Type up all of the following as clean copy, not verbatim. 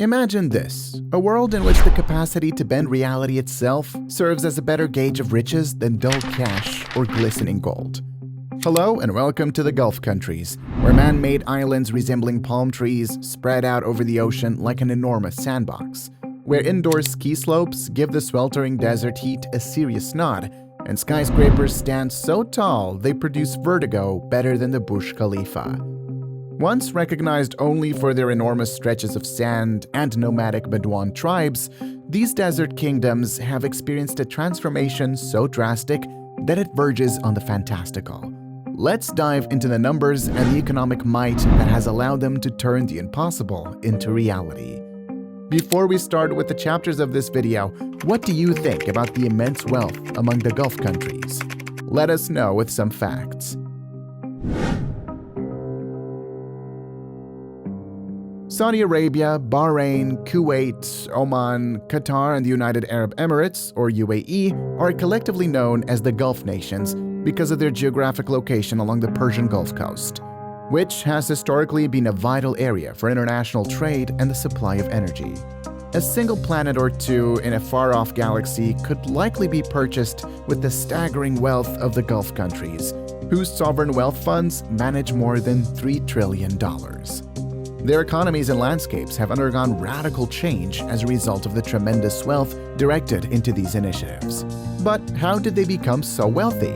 Imagine this, a world in which the capacity to bend reality itself serves as a better gauge of riches than dull cash or glistening gold. Hello and welcome to the Gulf countries, where man-made islands resembling palm trees spread out over the ocean like an enormous sandbox, where indoor ski slopes give the sweltering desert heat a serious nod, and skyscrapers stand so tall they produce vertigo better than the Burj Khalifa. Once recognized only for their enormous stretches of sand and nomadic Bedouin tribes, these desert kingdoms have experienced a transformation so drastic that it verges on the fantastical. Let's dive into the numbers and the economic might that has allowed them to turn the impossible into reality. Before we start with the chapters of this video, what do you think about the immense wealth among the Gulf countries? Let us know with some facts. Saudi Arabia, Bahrain, Kuwait, Oman, Qatar, and the United Arab Emirates, or UAE, are collectively known as the Gulf nations because of their geographic location along the Persian Gulf Coast, which has historically been a vital area for international trade and the supply of energy. A single planet or two in a far-off galaxy could likely be purchased with the staggering wealth of the Gulf countries, whose sovereign wealth funds manage more than $3 trillion. Their economies and landscapes have undergone radical change as a result of the tremendous wealth directed into these initiatives. But how did they become so wealthy?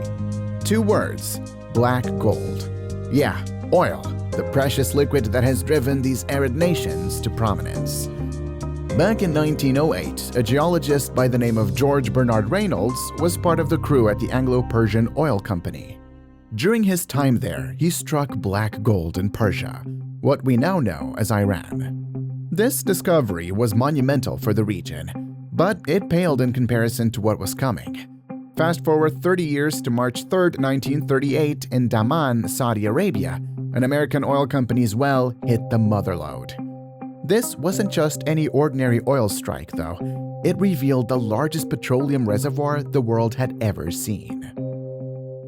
Two words: black gold. Yeah, oil, the precious liquid that has driven these arid nations to prominence. Back in 1908, a geologist by the name of George Bernard Reynolds was part of the crew at the Anglo-Persian Oil Company. During his time there, he struck black gold in Persia, what we now know as Iran. This discovery was monumental for the region, but it paled in comparison to what was coming. Fast forward 30 years to March 3, 1938, in Daman, Saudi Arabia, an American oil company's well hit the motherlode. This wasn't just any ordinary oil strike, though. It revealed the largest petroleum reservoir the world had ever seen.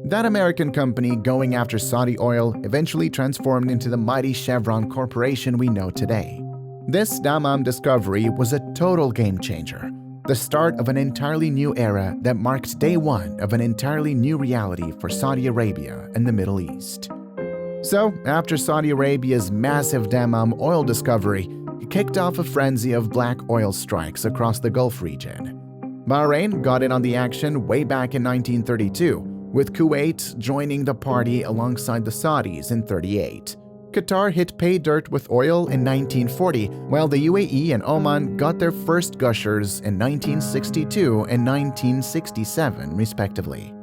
That American company going after Saudi oil eventually transformed into the mighty Chevron Corporation we know today. This Dammam discovery was a total game changer, the start of an entirely new era that marked day one of an entirely new reality for Saudi Arabia and the Middle East. So, after Saudi Arabia's massive Dammam oil discovery, it kicked off a frenzy of black oil strikes across the Gulf region. Bahrain got in on the action way back in 1932, with Kuwait joining the party alongside the Saudis in 1938. Qatar hit pay dirt with oil in 1940, while the UAE and Oman got their first gushers in 1962 and 1967, respectively.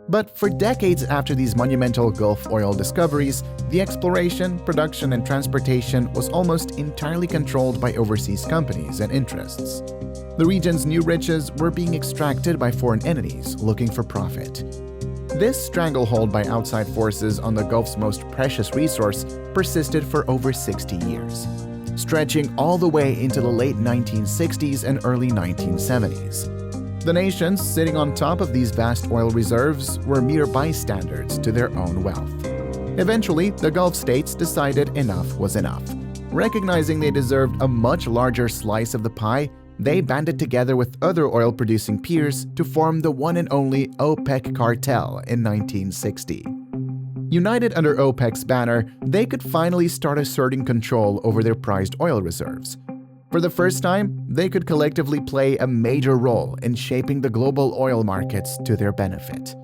But for decades after these monumental Gulf oil discoveries, the exploration, production, and transportation was almost entirely controlled by overseas companies and interests. The region's new riches were being extracted by foreign entities looking for profit. This stranglehold by outside forces on the Gulf's most precious resource persisted for over 60 years, stretching all the way into the late 1960s and early 1970s. The nations sitting on top of these vast oil reserves were mere bystanders to their own wealth. Eventually, the Gulf states decided enough was enough. Recognizing they deserved a much larger slice of the pie, they banded together with other oil-producing peers to form the one and only OPEC cartel in 1960. United under OPEC's banner, they could finally start asserting control over their prized oil reserves. For the first time, they could collectively play a major role in shaping the global oil markets to their benefit.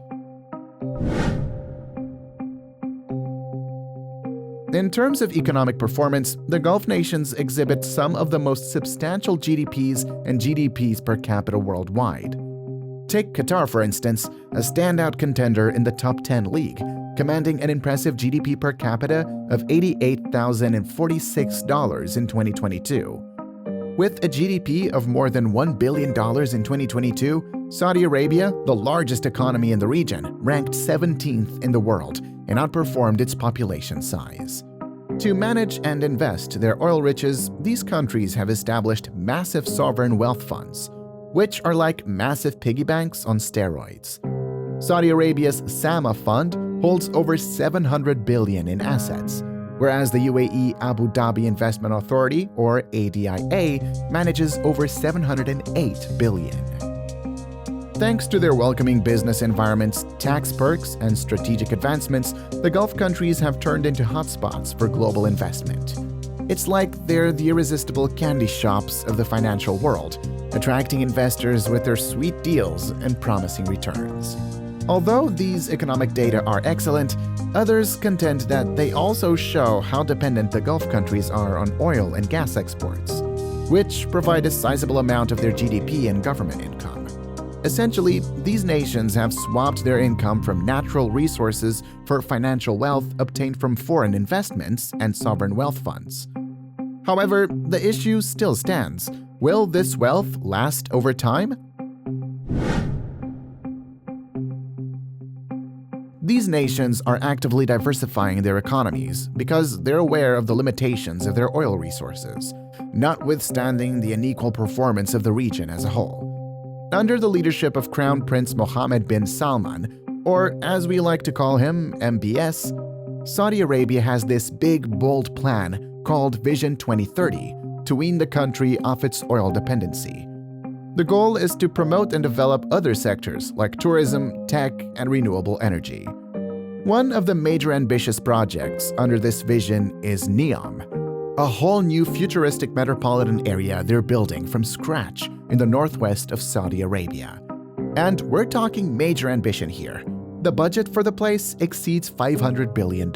In terms of economic performance, the Gulf nations exhibit some of the most substantial GDPs and GDPs per capita worldwide. Take Qatar, for instance, a standout contender in the top 10 league, commanding an impressive GDP per capita of $88,046 in 2022. With a GDP of more than $1 billion in 2022, Saudi Arabia, the largest economy in the region, ranked 17th in the world and outperformed its population size. To manage and invest their oil riches, these countries have established massive sovereign wealth funds, which are like massive piggy banks on steroids. Saudi Arabia's SAMA fund holds over $700 billion in assets, whereas the UAE Abu Dhabi Investment Authority, or ADIA, manages over $708 billion. Thanks to their welcoming business environments, tax perks, and strategic advancements, the Gulf countries have turned into hotspots for global investment. It's like they're the irresistible candy shops of the financial world, attracting investors with their sweet deals and promising returns. Although these economic data are excellent, others contend that they also show how dependent the Gulf countries are on oil and gas exports, which provide a sizable amount of their GDP and government income. Essentially, these nations have swapped their income from natural resources for financial wealth obtained from foreign investments and sovereign wealth funds. However, the issue still stands. Will this wealth last over time? These nations are actively diversifying their economies because they're aware of the limitations of their oil resources, notwithstanding the unequal performance of the region as a whole. Under the leadership of Crown Prince Mohammed bin Salman, or as we like to call him, MBS, Saudi Arabia has this big, bold plan called Vision 2030 to wean the country off its oil dependency. The goal is to promote and develop other sectors like tourism, tech, and renewable energy. One of the major ambitious projects under this vision is NEOM, a whole new futuristic metropolitan area they're building from scratch in the northwest of Saudi Arabia. And we're talking major ambition here. The budget for the place exceeds $500 billion.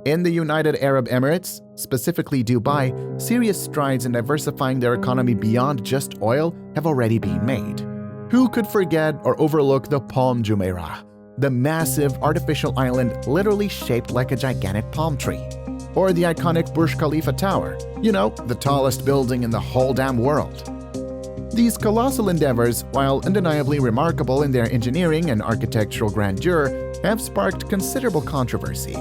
In the United Arab Emirates, specifically Dubai, serious strides in diversifying their economy beyond just oil have already been made. Who could forget or overlook the Palm Jumeirah, the massive artificial island literally shaped like a gigantic palm tree? Or the iconic Burj Khalifa Tower, the tallest building in the whole damn world. These colossal endeavors, while undeniably remarkable in their engineering and architectural grandeur, have sparked considerable controversy.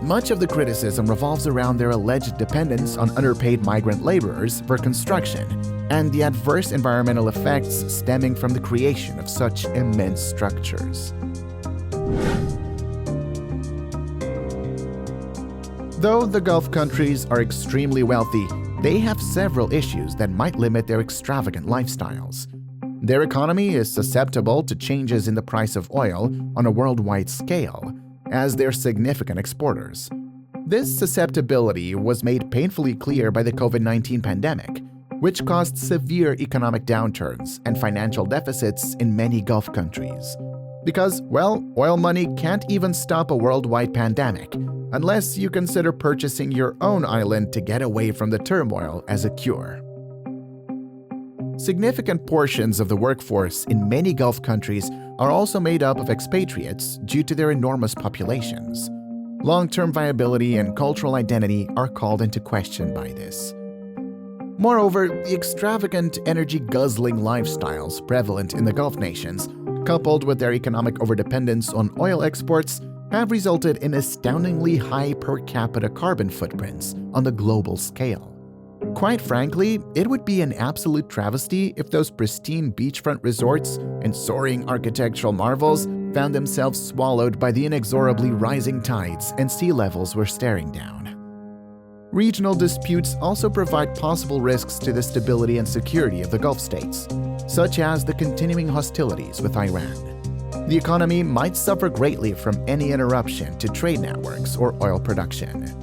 Much of the criticism revolves around their alleged dependence on underpaid migrant laborers for construction and the adverse environmental effects stemming from the creation of such immense structures. Though the Gulf countries are extremely wealthy, they have several issues that might limit their extravagant lifestyles. Their economy is susceptible to changes in the price of oil on a worldwide scale, as they're significant exporters. This susceptibility was made painfully clear by the COVID-19 pandemic, which caused severe economic downturns and financial deficits in many Gulf countries. Because, oil money can't even stop a worldwide pandemic, unless you consider purchasing your own island to get away from the turmoil as a cure. Significant portions of the workforce in many Gulf countries are also made up of expatriates due to their enormous populations. Long-term viability and cultural identity are called into question by this. Moreover, the extravagant, energy-guzzling lifestyles prevalent in the Gulf nations, coupled with their economic overdependence on oil exports, have resulted in astoundingly high per capita carbon footprints on the global scale. Quite frankly, it would be an absolute travesty if those pristine beachfront resorts and soaring architectural marvels found themselves swallowed by the inexorably rising tides and sea levels we're staring down. Regional disputes also provide possible risks to the stability and security of the Gulf states, such as the continuing hostilities with Iran. The economy might suffer greatly from any interruption to trade networks or oil production.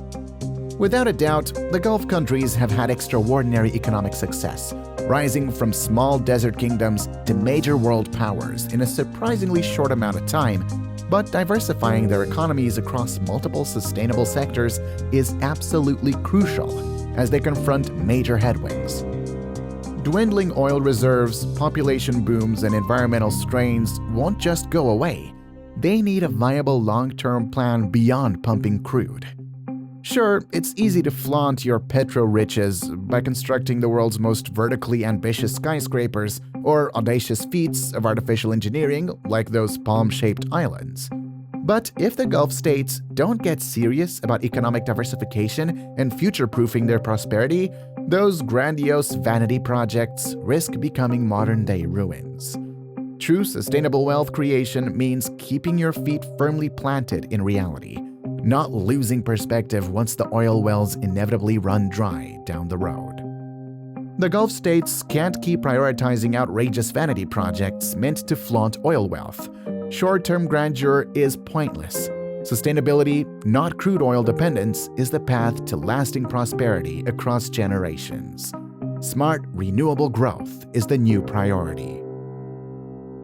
Without a doubt, the Gulf countries have had extraordinary economic success, rising from small desert kingdoms to major world powers in a surprisingly short amount of time, but diversifying their economies across multiple sustainable sectors is absolutely crucial as they confront major headwinds. Dwindling oil reserves, population booms, and environmental strains won't just go away. They need a viable long-term plan beyond pumping crude. Sure, it's easy to flaunt your petro-riches by constructing the world's most vertically ambitious skyscrapers or audacious feats of artificial engineering like those palm-shaped islands. But if the Gulf states don't get serious about economic diversification and future-proofing their prosperity, those grandiose vanity projects risk becoming modern-day ruins. True sustainable wealth creation means keeping your feet firmly planted in reality, not losing perspective once the oil wells inevitably run dry down the road. The Gulf states can't keep prioritizing outrageous vanity projects meant to flaunt oil wealth. Short-term grandeur is pointless. Sustainability, not crude oil dependence, is the path to lasting prosperity across generations. Smart, renewable growth is the new priority.